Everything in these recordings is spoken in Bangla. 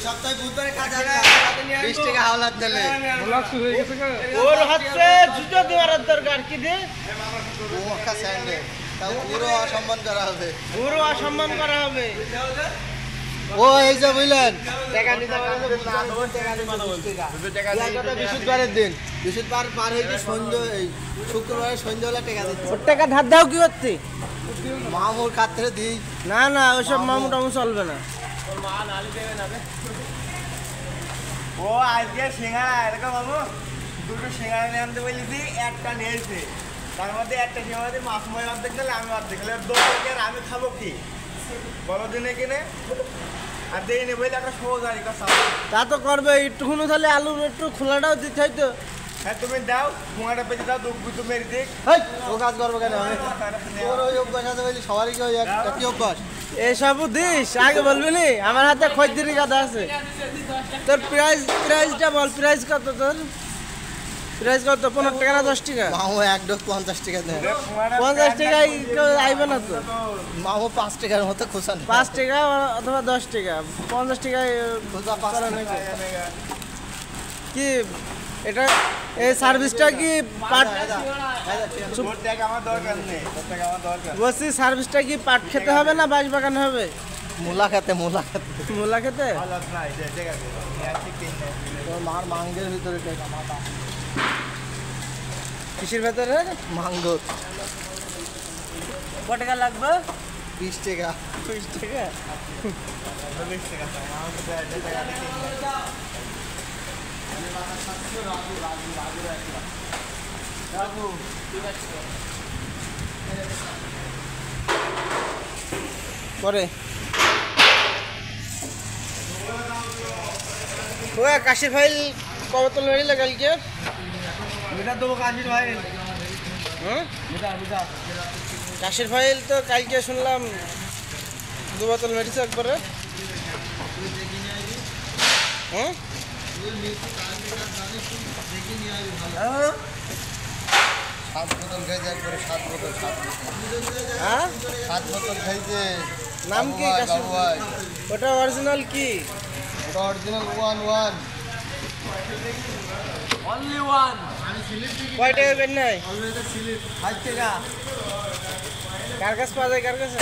সপ্তাহে বুধবারে কাজ হবে 20 টাকা হাওলাত দিলে ওর হচ্ছে জুতো দেওয়ার দরকার কি দে ওকা স্যান্ডে তাও পুরো অসম্মান করা হবে ও এই যে বুঝলেন টাকা নিতে পারলে বৃহস্পতিবারের দিন বৃহস্পতিবার পার হয়ে সন্ধ্যে এই শুক্রবারে সন্ধ্যাবেলা টাকা দিচ্ছে ওর টাকা ধার দাও কি করতে মামুর কাতরে দিই না ওইসব মামু টামু চলবে না ও আজকে সিঙ্গারা এরকম বাবু দুটো সিঙ্গারা নিয়ে আনতে বলেছি একটা নিয়েছে তার মধ্যে একটা সিঙ্গারা মাছ ময় অর্ধেক দিলে আমি অর্ধেক দিলে আর আমি খাবো কি বলো দিনে কিনে আর দিয়ে নেবো একটা সহজ আর তা তো করবে একটুখানি তাহলে আলুর একটু খোলাটাও দিতে হয়তো হ্যাঁ তুমি দাও ফোঁয়াটা পেতে দাও দুটো মেরে দিক ও কাজ করবো কেন আমি তোর ওই অভ্যাস আছে বলি সবারই কি ওই একই অভ্যাস এসব দিস আগে বলবি নি আমার হাতে খদ্দেরি কথা আছে তোর প্রাইসটা বল প্রাইস কত তোর প্রাইস কত 15 টাকা না 10 টাকা মামু এক ডোজ 50 টাকা দেয় 50 টাকায় কেউ আইবে না তো মামু 5 টাকার মতো খোঁচান 5 টাকা অথবা 10 টাকা 50 টাকায় খোঁজা 5 টাকা কি এটা এই সার্ভিসটা কি পাট আমার দরকার নেই বলছি সার্ভিসটা কি পাট খেতে হবে না বাঁশ বাগানে হবে মূলা খেতে মূলা খেতে তোর মার মাঙ্গের ভিতরে কিসের ভেতরে মাঙ্গ কত টাকা লাগবে 20 টাকা 20 টাকা পরে ও কাশির ফাইল কবে তো লড়িলে কালকে মিটার দেবো কাশির ভাই হ্যাঁ মিটার কাশির ফাইল তো কালকে শুনলাম 2 বোতল মেডিসিন একবারে হ্যাঁ 7 বোতল খাইছে একবারে 7 বোতল হ্যাঁ 7 বোতল খাইছে নাম কি কাশির ওটা অরিজিনাল কি ওটা অরিজিনাল 1 অনলি ওয়ান কয় টাকা বের নাই 5 টাকা কার কাছে পাওয়া যায় কার কাছে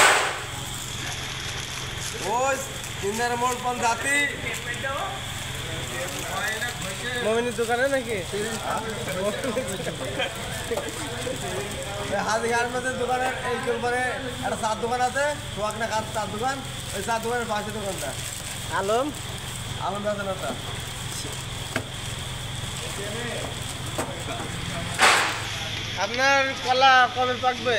ওই তিনদার মোড় পন জাতি মমিনের দোকানে নাকি হাত গার্মেন্টের দোকানের এই পরে একটা চার দোকান আছে সোয়াক না কাজ চার দোকান ওই চার দোকানের পাশে দোকানটা আলম আলম বেতনটা আপনার কলা কবে পাকবে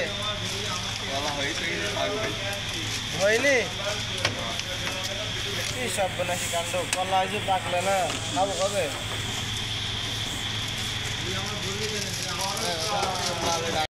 হয়নি কি সব বনাসি কাণ্ড কলা যে পাকলে না খাবো কবে